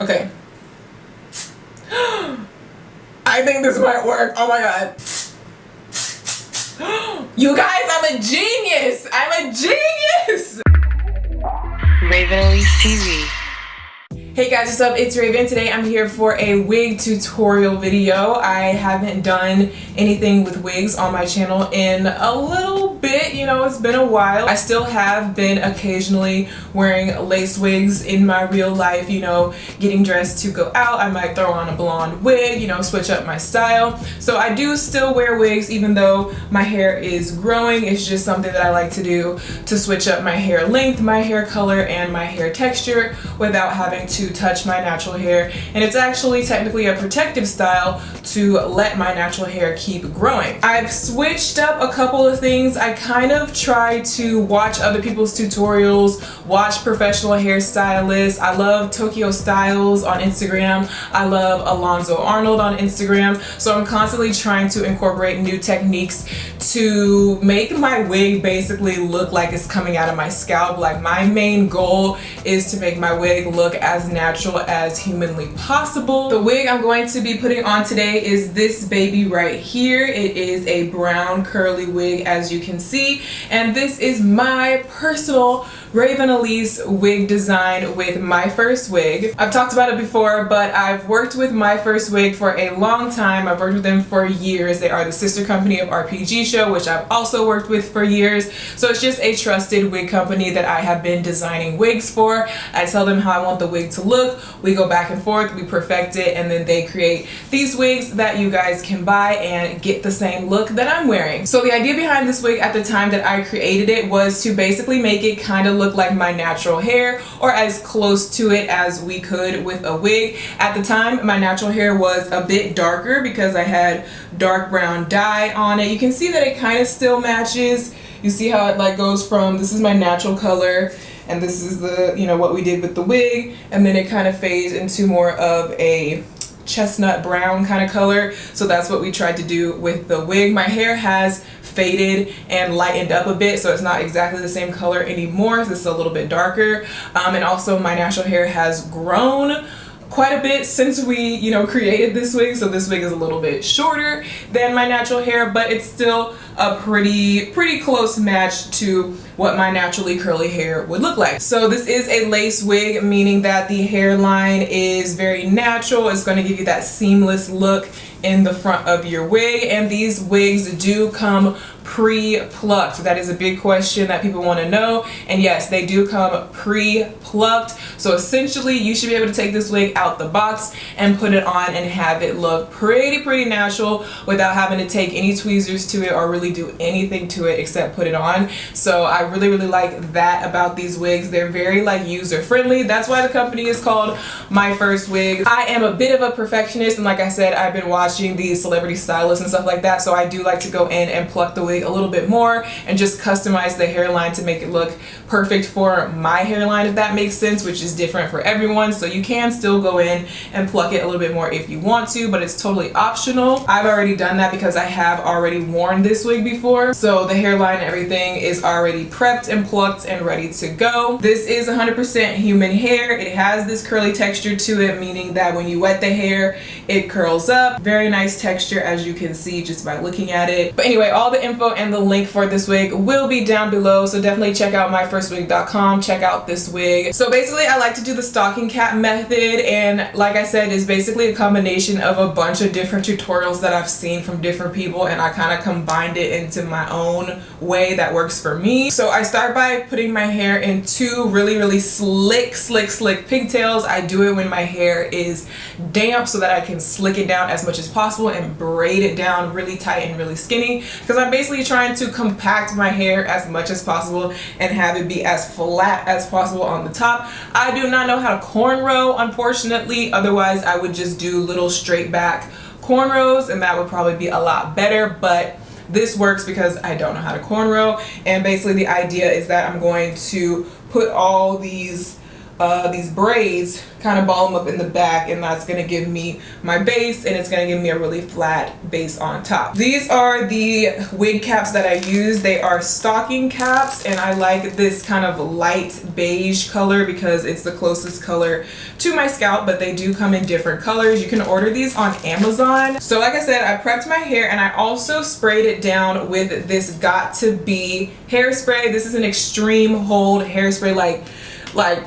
Okay. I think this might work. Oh my god. You guys, I'm a genius. I'm a genius. Raven Elyse TV. Hey guys, what's up? It's Raven. Today I'm here for a wig tutorial video. I haven't done anything with wigs on my channel in a little bit, you know, it's been a while. I still have been occasionally wearing lace wigs in my real life, you know, getting dressed to go out. I might throw on a blonde wig, you know, switch up my style. So I do still wear wigs even though my hair is growing. It's just something that I like to do to switch up my hair length, my hair color, and my hair texture without having to touch my natural hair. And it's actually technically a protective style to let my natural hair keep growing. I've switched up a couple of things. I kind of try to watch other people's tutorials, watch professional hairstylists. I love Tokyo Styles on Instagram. I love Alonzo Arnold on Instagram. So I'm constantly trying to incorporate new techniques to make my wig basically look like it's coming out of my scalp. Like, my main goal is to make my wig look as natural as humanly possible. The wig I'm going to be putting on today is this baby right here. It is a brown curly wig, as you can see, and this is my personal Raven Elyse wig design with My First Wig. I've talked about it before, but I've worked with My First Wig for a long time. I've worked with them for years. They are the sister company of RPG Show, which I've also worked with for years. So it's just a trusted wig company that I have been designing wigs for. I tell them how I want the wig to look. We go back and forth, we perfect it, and then they create these wigs that you guys can buy and get the same look that I'm wearing. So the idea behind this wig at the time that I created it was to basically make it kind of look like my natural hair, or as close to it as we could with a wig. At the time, my natural hair was a bit darker because I had dark brown dye on it. You can see that it kind of still matches. You see how it like goes from, this is my natural color, and this is the, you know, what we did with the wig, and then it kind of fades into more of a chestnut brown kind of color. So that's what we tried to do with the wig. My hair has faded and lightened up a bit, so it's not exactly the same color anymore. This is a little bit darker, and also my natural hair has grown quite a bit since we, you know, created this wig. So this wig is a little bit shorter than my natural hair, but it's still a pretty close match to what my naturally curly hair would look like. So this is a lace wig, meaning that the hairline is very natural. It's going to give you that seamless look in the front of your wig, and these wigs do come pre-plucked. That is a big question that people want to know, and yes, they do come pre-plucked. So essentially you should be able to take this wig out the box and put it on and have it look pretty natural without having to take any tweezers to it or really do anything to it except put it on. So I really like that about these wigs. They're very like user friendly. That's why the company is called My First Wig. I am a bit of a perfectionist, and like I said, I've been watching these celebrity stylists and stuff like that, so I do like to go in and pluck the wig a little bit more and just customize the hairline to make it look perfect for my hairline, if that makes sense, which is different for everyone. So you can still go in and pluck it a little bit more if you want to, but it's totally optional. I've already done that because I have already worn this wig before, so the hairline and everything is already prepped and plucked and ready to go. This is 100% human hair. It has this curly texture to it, meaning that when you wet the hair, it curls up. Very nice texture, as you can see just by looking at it. But anyway, all the info and the link for this wig will be down below, so definitely check out myfirstwig.com, check out this wig. So basically I like to do the stocking cap method, and like I said, it's basically a combination of a bunch of different tutorials that I've seen from different people, and I kind of combined it into my own way that works for me. So I start by putting my hair in two really slick pigtails. I do it when my hair is damp so that I can slick it down as much as possible and braid it down really tight and really skinny, because I'm basically trying to compact my hair as much as possible and have it be as flat as possible on the top. I do not know how to cornrow, unfortunately. Otherwise I would just do little straight back cornrows, and that would probably be a lot better, but this works because I don't know how to cornrow. And basically the idea is that I'm going to put all these these braids, kind of ball them up in the back, and that's gonna give me my base, and it's gonna give me a really flat base on top. These are the wig caps that I use. They are stocking caps, and I like this kind of light beige color because it's the closest color to my scalp, but they do come in different colors. You can order these on Amazon. So like I said, I prepped my hair, and I also sprayed it down with this Got To Be hairspray. This is an extreme hold hairspray, like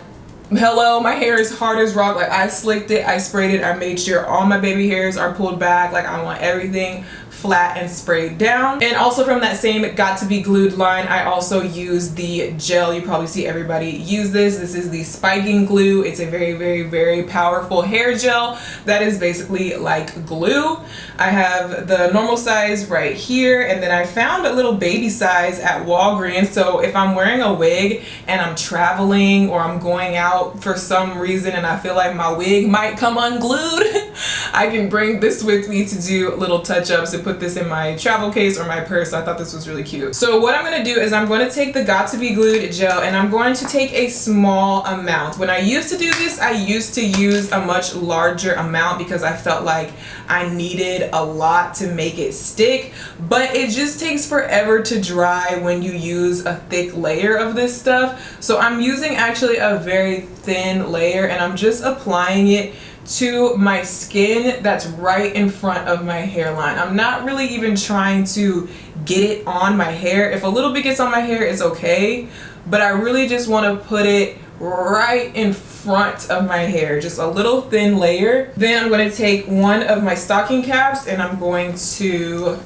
hello, my hair is hard as rock. Like, I slicked it, I sprayed it, I made sure all my baby hairs are pulled back. Like, I want everything flat and sprayed down. And also from that same Got To Be glued line, I also use the gel. You probably see everybody use this. This is the spiking glue. It's a very, very, very powerful hair gel that is basically like glue. I have the normal size right here, and then I found a little baby size at Walgreens. So if I'm wearing a wig and I'm traveling or I'm going out for some reason and I feel like my wig might come unglued, I can bring this with me to do little touch-ups and put this in my travel case or my purse. I thought this was really cute. So what I'm going to do is I'm going to take the Got To Be glued gel, and I'm going to take a small amount. When I used to do this, I used to use a much larger amount because I felt like I needed a lot to make it stick, but it just takes forever to dry when you use a thick layer of this stuff. So I'm using actually a very thin layer, and I'm just applying it to my skin that's right in front of my hairline. I'm not really even trying to get it on my hair. If a little bit gets on my hair, it's okay, but I really just want to put it right in front of my hair, just a little thin layer. Then I'm going to take one of my stocking caps and I'm going to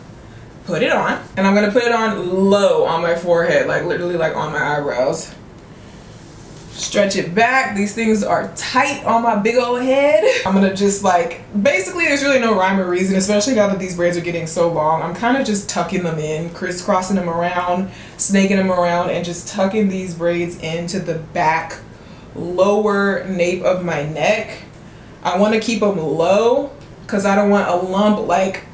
put it on, and I'm going to put it on low on my forehead, like literally like on my eyebrows. Stretch it back. These things are tight on my big old head. I'm gonna just basically there's really no rhyme or reason, especially now that these braids are getting so long. I'm kind of just tucking them in, crisscrossing them around, snaking them around, and just tucking these braids into the back lower nape of my neck. I want to keep them low because I don't want a lump like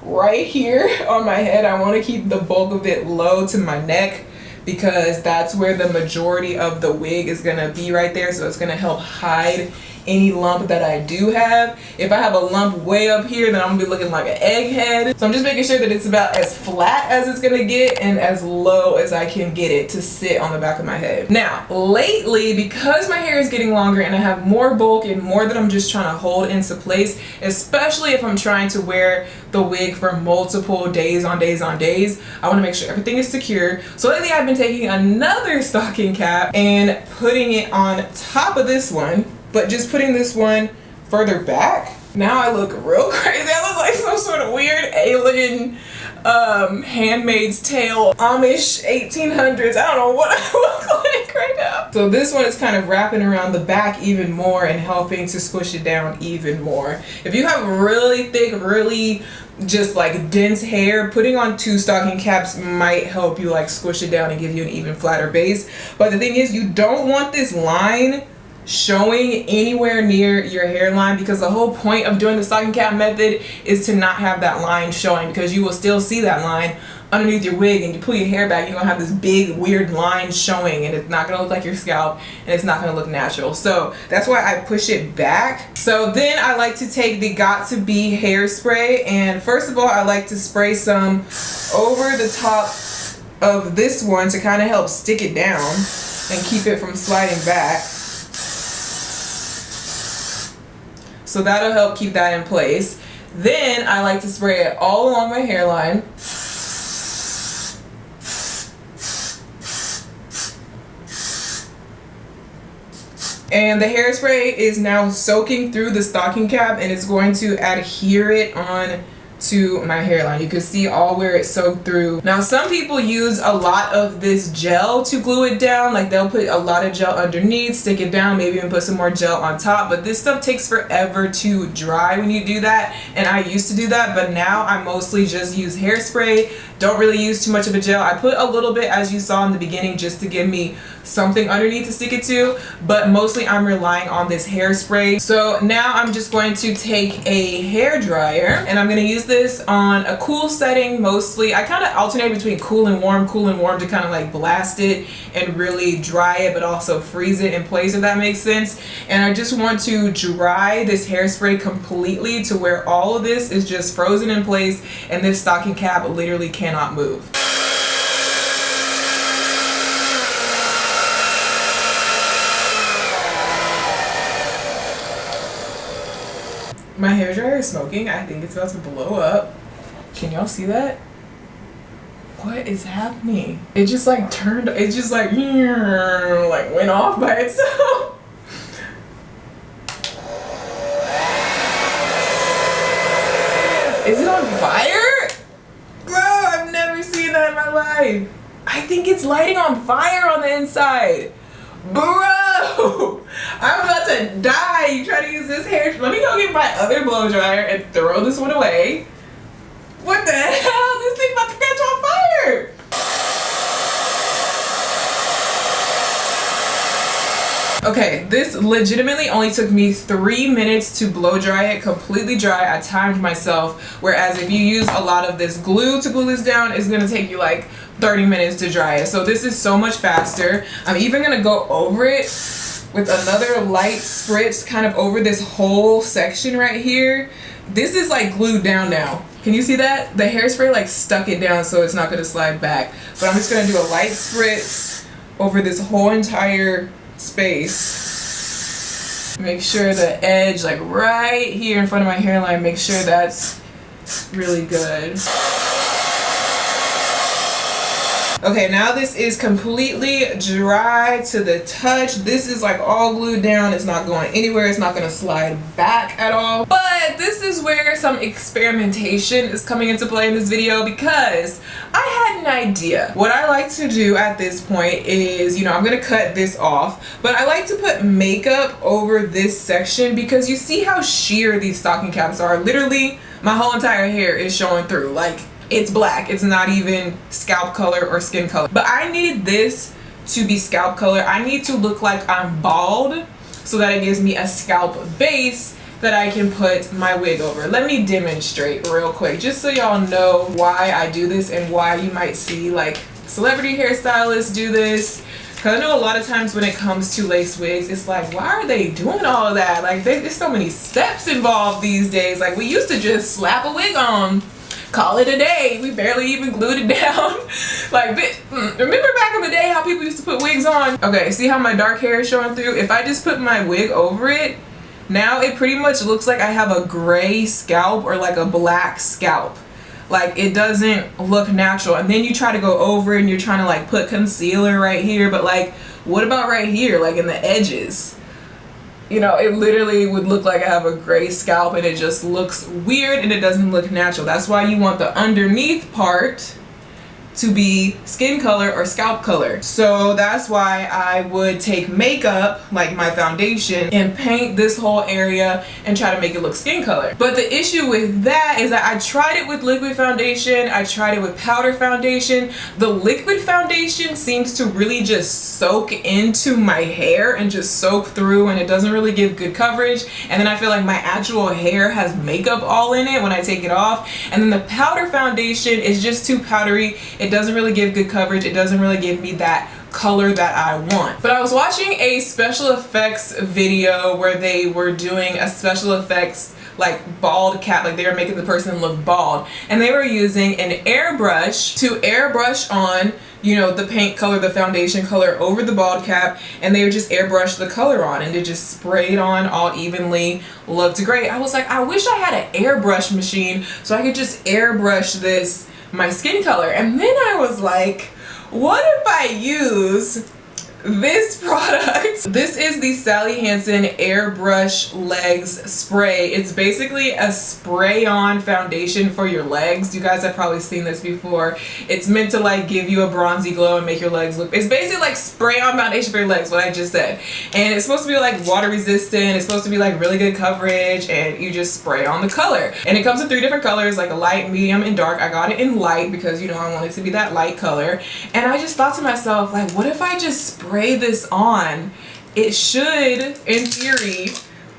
right here on my head. I want to keep the bulk of it low to my neck, because that's where the majority of the wig is gonna be, right there. So it's gonna help hide any lump that I do have. If I have a lump way up here, then I'm gonna be looking like an egghead. So I'm just making sure that it's about as flat as it's gonna get and as low as I can get it to sit on the back of my head. Now, lately, because my hair is getting longer and I have more bulk and more that I'm just trying to hold into place, especially if I'm trying to wear the wig for multiple days on days on days, I wanna make sure everything is secure. So lately I've been taking another stocking cap and putting it on top of this one, but just putting this one further back. Now I look real crazy. I look like some sort of weird alien Handmaid's Tale Amish 1800s. I don't know what I look like right now. So this one is kind of wrapping around the back even more and helping to squish it down even more. If you have really thick, really just like dense hair, putting on two stocking caps might help you like squish it down and give you an even flatter base. But the thing is, you don't want this line showing anywhere near your hairline, because the whole point of doing the stocking cap method is to not have that line showing, because you will still see that line underneath your wig, and you pull your hair back, you're gonna have this big weird line showing, and it's not gonna look like your scalp, and it's not gonna look natural. So that's why I push it back. So then I like to take the Got To Be hairspray, and first of all I like to spray some over the top of this one to kind of help stick it down and keep it from sliding back. So that'll help keep that in place. Then I like to spray it all along my hairline. And the hairspray is now soaking through the stocking cap, and it's going to adhere it on to my hairline. You can see all where it soaked through. Now some people use a lot of this gel to glue it down, like they'll put a lot of gel underneath, stick it down, maybe even put some more gel on top, but this stuff takes forever to dry when you do that, and I used to do that, but now I mostly just use hairspray. Don't really use too much of a gel. I put a little bit, as you saw in the beginning, just to give me something underneath to stick it to, but mostly I'm relying on this hairspray. So now I'm just going to take a hair dryer and I'm going to use this on a cool setting mostly. I kind of alternate between cool and warm to kind of like blast it and really dry it, but also freeze it in place, if that makes sense. And I just want to dry this hairspray completely to where all of this is just frozen in place and this stocking cap literally cannot move. My hairdryer is smoking. I think it's about to blow up. Can y'all see that? What is happening? It just like turned, it just like went off by itself. Is it on fire? Bro, I've never seen that in my life. I think it's lighting on fire on the inside. Bro, I'm about to die. You try to use this hair. Let me go get my other blow dryer and throw this one away. What the hell? This thing about to catch on fire. Okay, this legitimately only took me 3 minutes to blow dry it completely dry. I timed myself, whereas if you use a lot of this glue to glue this down, it's gonna take you like 30 minutes to dry it. So this is so much faster. I'm even gonna go over it with another light spritz kind of over this whole section right here. This is like glued down now. Can you see that? The hairspray like stuck it down so it's not gonna slide back. But I'm just gonna do a light spritz over this whole entire space. Make sure the edge, like right here in front of my hairline, make sure that's really good. Okay, now this is completely dry to the touch. This is like all glued down. It's not going anywhere. It's not gonna slide back at all. But this is where some experimentation is coming into play in this video, because I had an idea. What I like to do at this point is, I'm gonna cut this off, but I like to put makeup over this section because you see how sheer these stocking caps are. Literally, my whole entire hair is showing through. Like, it's black. It's not even scalp color or skin color. But I need this to be scalp color. I need to look like I'm bald so that it gives me a scalp base that I can put my wig over. Let me demonstrate real quick, just so y'all know why I do this and why you might see like celebrity hairstylists do this. Because I know a lot of times when it comes to lace wigs, it's like, why are they doing all of that? Like, there's so many steps involved these days. Like, we used to just slap a wig on, call it a day. We barely even glued it down. Like, remember back in the day how people used to put wigs on? Okay, see how my dark hair is showing through? If I just put my wig over it, now it pretty much looks like I have a gray scalp or like a black scalp. Like, it doesn't look natural. And then you try to go over and you're trying to like put concealer right here, but like, what about right here, like in the edges? It literally would look like I have a gray scalp and it just looks weird and it doesn't look natural. That's why you want the underneath part to be skin color or scalp color. So that's why I would take makeup, like my foundation, and paint this whole area and try to make it look skin color. But the issue with that is that I tried it with liquid foundation, I tried it with powder foundation. The liquid foundation seems to really just soak into my hair and just soak through, and it doesn't really give good coverage. And then I feel like my actual hair has makeup all in it when I take it off. And then the powder foundation is just too powdery. It doesn't really give good coverage. It doesn't really give me that color that I want. But I was watching a special effects video where they were doing a special effects like bald cap, like they were making the person look bald, and they were using an airbrush to airbrush on the paint color, the foundation color over the bald cap, and they would just airbrush the color on and it just sprayed on all evenly. Looked great. I was like, I wish I had an airbrush machine so I could just airbrush my skin color. And then I was like, what if I use this product? This is the Sally Hansen Airbrush Legs Spray. It's basically a spray-on foundation for your legs. You guys have probably seen this before. It's meant to like give you a bronzy glow and make your legs look, it's basically like spray-on foundation for your legs, what I just said. And it's supposed to be like water resistant, it's supposed to be like really good coverage, and you just spray on the color. And it comes in 3 different colors, like a light, medium, and dark. I got it in light because I want it to be that light color. And I just thought to myself, like, what if I just spray spray this on, it should, in theory,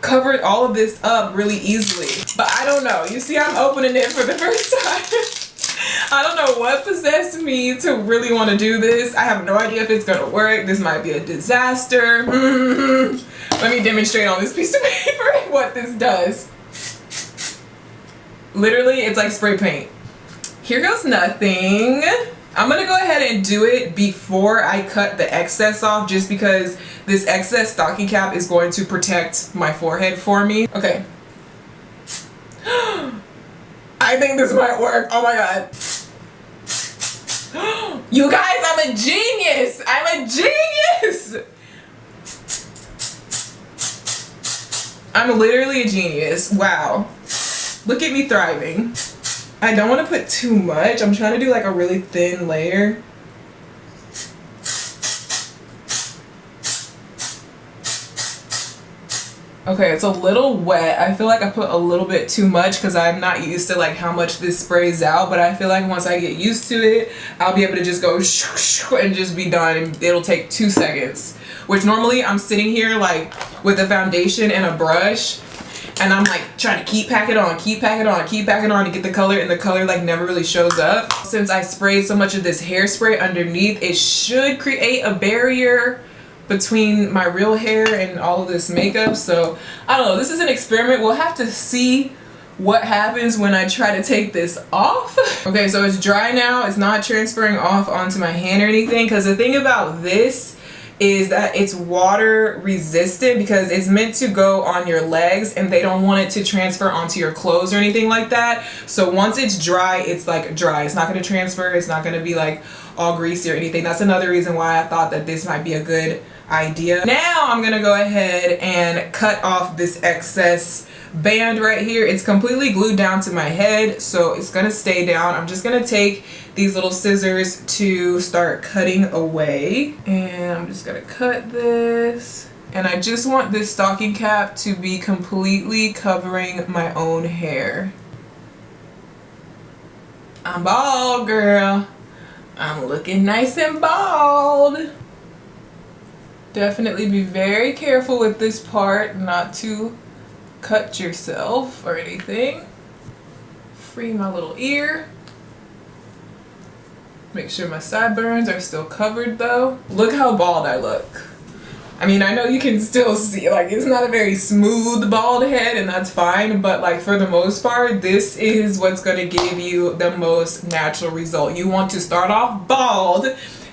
cover all of this up really easily. But I don't know. You see, I'm opening it for the first time. I don't know what possessed me to really want to do this. I have no idea if it's gonna work. This might be a disaster. Let me demonstrate on this piece of paper what this does. Literally, it's like spray paint. Here goes nothing. I'm gonna go ahead and do it before I cut the excess off, just because this excess stocking cap is going to protect my forehead for me. Okay. I think this might work. Oh my god. You guys, I'm a genius. I'm a genius. I'm literally a genius. Wow. Look at me thriving. I don't want to put too much. I'm trying to do like a really thin layer. Okay, it's a little wet. I feel like I put a little bit too much because I'm not used to like how much this sprays out, but I feel like once I get used to it, I'll be able to just go and just be done, and it'll take 2 seconds. Which normally I'm sitting here like with a foundation and a brush, and I'm like trying to keep packing on to get the color, and the color like never really shows up. Since I sprayed so much of this hairspray underneath, it should create a barrier between my real hair and all of this makeup. So I don't know, this is an experiment. We'll have to see what happens when I try to take this off. Okay, so it's dry now. It's not transferring off onto my hand or anything, because the thing about this is that it's water resistant, because it's meant to go on your legs and they don't want it to transfer onto your clothes or anything like that. So once it's dry, it's like dry. It's not going to transfer. It's not going to be like all greasy or anything. That's another reason why I thought that this might be a good idea. Now I'm gonna go ahead and cut off this excess band right here. It's completely glued down to my head, so it's gonna stay down. I'm just gonna take these little scissors to start cutting away, and I'm just gonna cut this. And I just want this stocking cap to be completely covering my own hair. I'm bald, girl. I'm looking nice and bald. Definitely be very careful with this part, not to cut yourself or anything. Free my little ear. Make sure my sideburns are still covered though. Look how bald I look. I mean, I know you can still see, like, it's not a very smooth bald head, and that's fine, but like for the most part, this is what's gonna give you the most natural result. You want to start off bald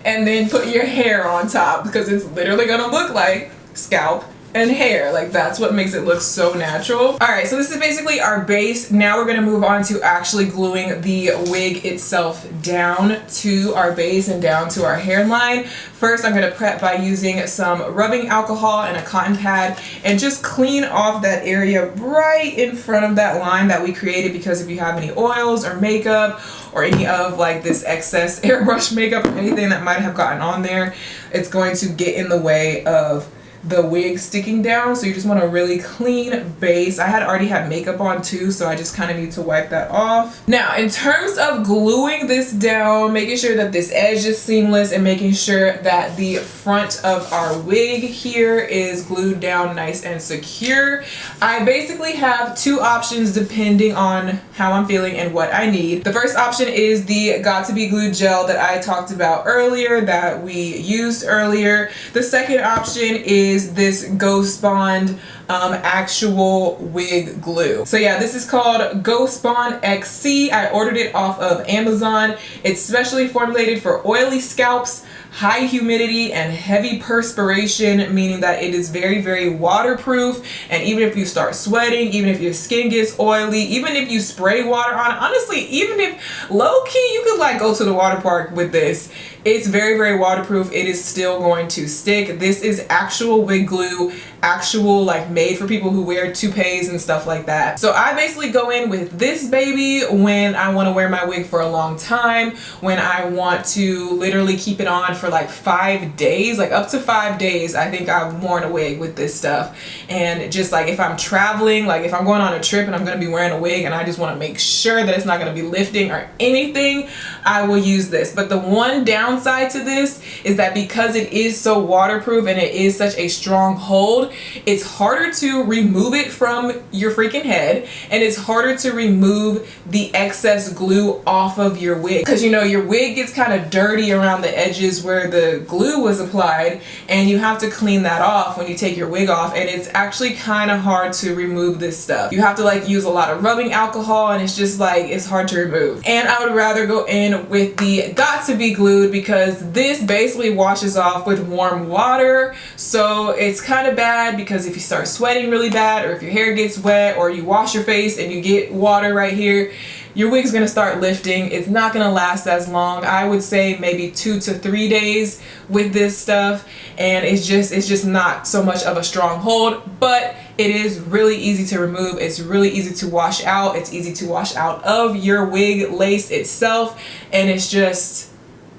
and then put your hair on top, because it's literally gonna look like scalp and hair. Like, that's what makes it look so natural. All right, so this is basically our base. Now we're gonna move on to actually gluing the wig itself down to our base and down to our hairline. First, I'm gonna prep by using some rubbing alcohol and a cotton pad and just clean off that area right in front of that line that we created, because if you have any oils or makeup or any of like this excess airbrush makeup or anything that might have gotten on there, it's going to get in the way of the wig sticking down. So you just want a really clean base. I had already had makeup on too, so I just kind of need to wipe that off. Now, in terms of gluing this down, making sure that this edge is seamless and making sure that the front of our wig here is glued down nice and secure, I basically have two options depending on how I'm feeling and what I need. The first option is the Got to Be Glued gel that I talked about earlier, that we used earlier. The second option is this Ghost Bond actual wig glue. So yeah, this is called Ghost Bond XC. I ordered it off of Amazon. It's specially formulated for oily scalps, high humidity, and heavy perspiration, meaning that it is very, very waterproof. And even if you start sweating, even if your skin gets oily, even if you spray water on it, honestly, even if low-key you could like go to the water park with this, it's very, very waterproof. It is still going to stick. This is actual wig glue actual like made for people who wear toupees and stuff like that. So I basically go in with this baby when I want to wear my wig for a long time, when I want to literally keep it on for like 5 days, like up to 5 days. I think I've worn a wig with this stuff. And just like if I'm traveling, like if I'm going on a trip and I'm going to be wearing a wig and I just want to make sure that it's not going to be lifting or anything, I will use this. But the one downside to this is that because it is so waterproof and it is such a strong hold, it's harder to remove it from your freaking head, and it's harder to remove the excess glue off of your wig, because you know your wig gets kind of dirty around the edges where the glue was applied, and you have to clean that off when you take your wig off, and it's actually kind of hard to remove this stuff. You have to like use a lot of rubbing alcohol, and it's just like it's hard to remove. And I would rather go in with the Got to Be Glued, because this basically washes off with warm water. So it's kind of bad because if you start sweating really bad, or if your hair gets wet, or you wash your face and you get water right here, your wig's gonna start lifting. It's not gonna last as long. I would say maybe 2 to 3 days with this stuff, and it's just not so much of a strong hold, but it is really easy to remove. It's really easy to wash out. It's easy to wash out of your wig lace itself, and it's just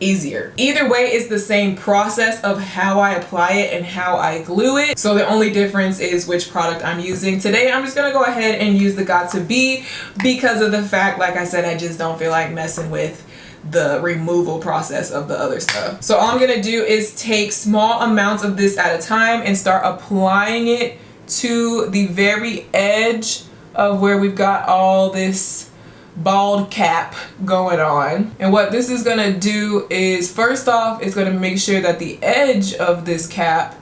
easier. Either way, it's the same process of how I apply it and how I glue it. So the only difference is which product I'm using. Today I'm just gonna go ahead and use the Got to Be, because of the fact, like I said, I just don't feel like messing with the removal process of the other stuff. So all I'm gonna do is take small amounts of this at a time and start applying it to the very edge of where we've got all this bald cap going on. And what this is gonna do is, first off, it's gonna make sure that the edge of this cap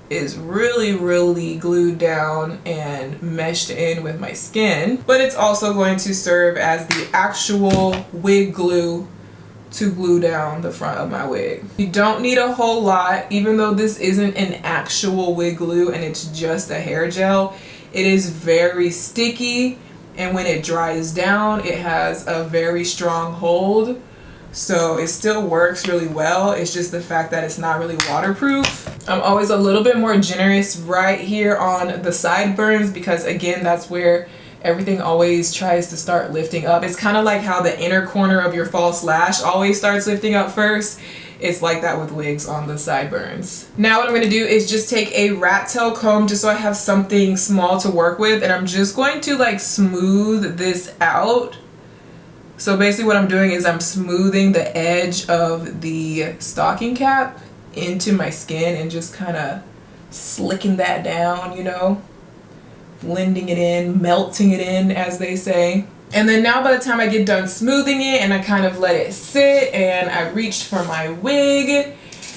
is really glued down and meshed in with my skin, but it's also going to serve as the actual wig glue to glue down the front of my wig. You don't need a whole lot, even though this isn't an actual wig glue and it's just a hair gel. It is very sticky, and when it dries down, it has a very strong hold. So it still works really well. It's just the fact that it's not really waterproof. I'm always a little bit more generous right here on the sideburns, because again, that's where everything always tries to start lifting up. It's kind of like how the inner corner of your false lash always starts lifting up first. It's like that with wigs on the sideburns. Now what I'm going to do is just take a rat tail comb, just so I have something small to work with, and I'm just going to like smooth this out. So basically what I'm doing is I'm smoothing the edge of the stocking cap into my skin and just kind of slicking that down, you know, blending it in, melting it in, as they say. And then now by the time I get done smoothing it and I kind of let it sit and I reach for my wig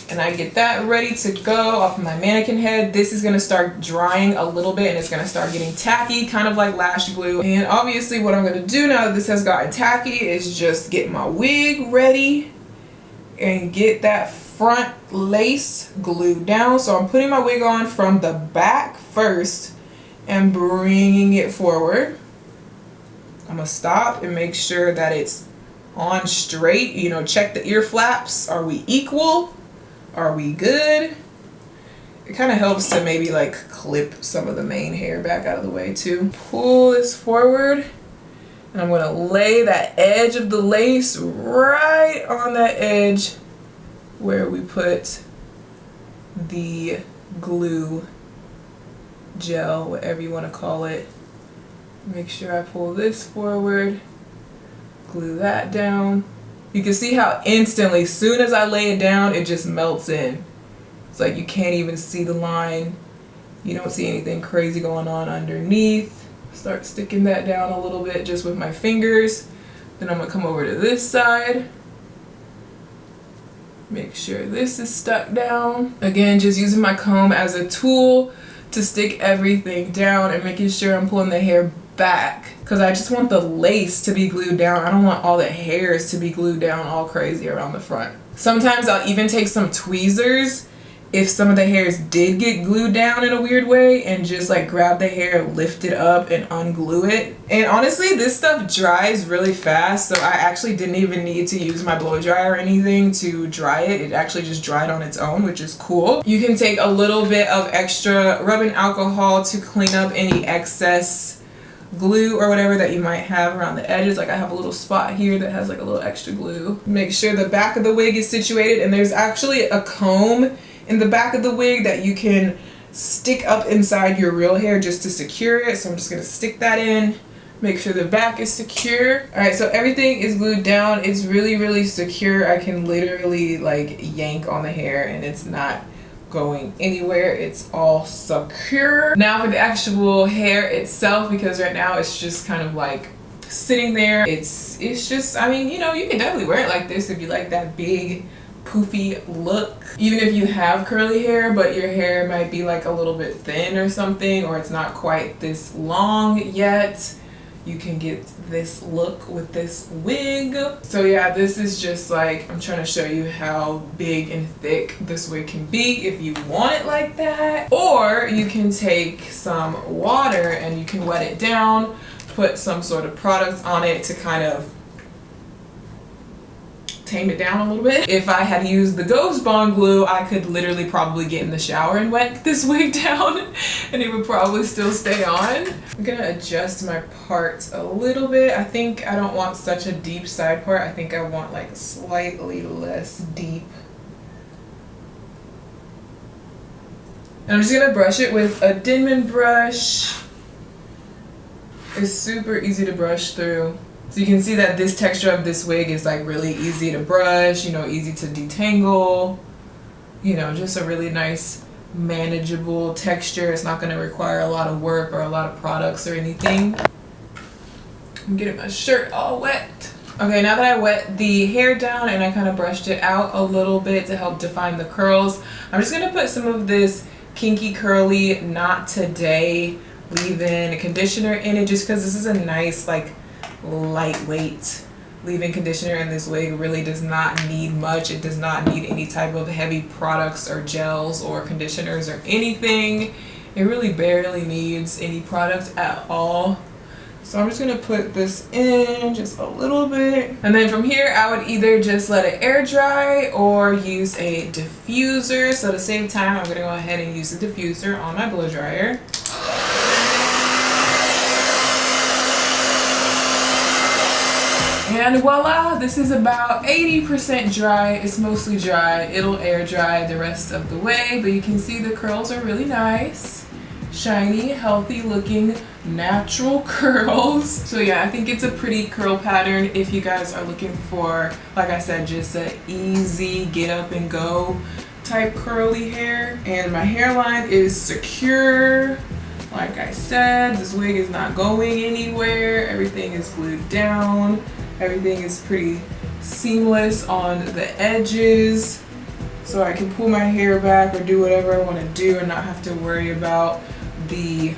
and I get that ready to go off of my mannequin head, this is gonna start drying a little bit and it's gonna start getting tacky, kind of like lash glue. And obviously what I'm gonna do now that this has gotten tacky is just get my wig ready and get that front lace glued down. So I'm putting my wig on from the back first and bringing it forward. I'm gonna stop and make sure that it's on straight. You know, check the ear flaps. Are we equal? Are we good? It kind of helps to maybe like clip some of the main hair back out of the way too. Pull this forward, and I'm gonna lay that edge of the lace right on that edge where we put the glue gel, whatever you want to call it. Make sure I pull this forward, glue that down. You can see how instantly, as soon as I lay it down, it just melts in. It's like you can't even see the line. You don't see anything crazy going on underneath. Start sticking that down a little bit just with my fingers. Then I'm gonna come over to this side. Make sure this is stuck down. Again, just using my comb as a tool to stick everything down and making sure I'm pulling the hair back, because I just want the lace to be glued down. I don't want all the hairs to be glued down all crazy around the front. Sometimes I'll even take some tweezers if some of the hairs did get glued down in a weird way, and just like grab the hair, lift it up and unglue it. And honestly, this stuff dries really fast, so I actually didn't even need to use my blow dryer or anything to dry it. It actually just dried on its own, which is cool. You can take a little bit of extra rubbing alcohol to clean up any excess glue or whatever that you might have around the edges. Like I have a little spot here that has like a little extra glue. Make sure the back of the wig is situated, and there's actually a comb in the back of the wig that you can stick up inside your real hair just to secure it. So I'm just gonna stick that in, make sure the back is secure. All right, so everything is glued down. It's really, really secure. I can literally like yank on the hair and it's not going anywhere. It's all secure. Now for the actual hair itself, because right now it's just kind of like sitting there. It's just, I mean, you know, you can definitely wear it like this if you like that big poofy look. Even if you have curly hair but your hair might be like a little bit thin or something, or it's not quite this long yet, you can get this look with this wig. So yeah, this is just like, I'm trying to show you how big and thick this wig can be if you want it like that. Or you can take some water and you can wet it down, put some sort of product on it to kind of tame it down a little bit. If I had used the Ghost Bond glue, I could literally probably get in the shower and wet this wig down and it would probably still stay on. I'm gonna adjust my part a little bit. I think I don't want such a deep side part. I think I want like slightly less deep. And I'm just gonna brush it with a Denman brush. It's super easy to brush through. So you can see that this texture of this wig is like really easy to brush, you know, easy to detangle, you know, just a really nice manageable texture. It's not going to require a lot of work or a lot of products or anything. I'm getting my shirt all wet. Okay, now that I wet the hair down and I kind of brushed it out a little bit to help define the curls, I'm just going to put some of this Kinky Curly Not Today leave-in conditioner in it, just because this is a nice like lightweight leave-in conditioner, and this wig really does not need much. It does not need any type of heavy products or gels or conditioners or anything. It really barely needs any product at all. So I'm just gonna put this in just a little bit, and then from here I would either just let it air dry or use a diffuser. So to save time, I'm gonna go ahead and use the diffuser on my blow dryer. And voila, this is about 80% dry. It's mostly dry. It'll air dry the rest of the way, but you can see the curls are really nice. Shiny, healthy looking, natural curls. So yeah, I think it's a pretty curl pattern if you guys are looking for, like I said, just an easy get up and go type curly hair. And my hairline is secure. Like I said, this wig is not going anywhere. Everything is glued down. Everything is pretty seamless on the edges, so I can pull my hair back or do whatever I want to do and not have to worry about the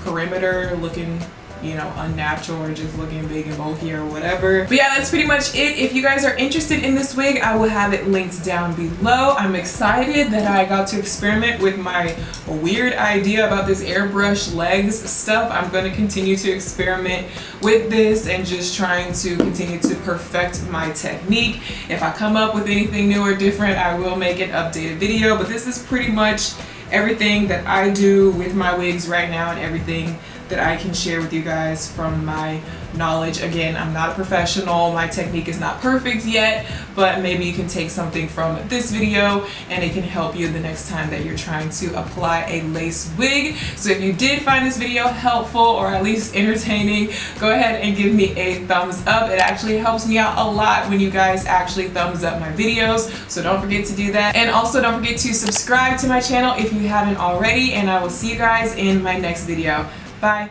perimeter looking, you know, unnatural or just looking big and bulky or whatever. But yeah, that's pretty much it. If you guys are interested in this wig, I will have it linked down below. I'm excited that I got to experiment with my weird idea about this airbrush legs stuff. I'm going to continue to experiment with this and just trying to continue to perfect my technique. If I come up with anything new or different, I will make an updated video, but this is pretty much everything that I do with my wigs right now and everything that I can share with you guys from my knowledge. Again, I'm not a professional, my technique is not perfect yet, but maybe you can take something from this video and it can help you the next time that you're trying to apply a lace wig. So if you did find this video helpful or at least entertaining, go ahead and give me a thumbs up. It actually helps me out a lot when you guys actually thumbs up my videos, so don't forget to do that. And also don't forget to subscribe to my channel if you haven't already, and I will see you guys in my next video. Bye.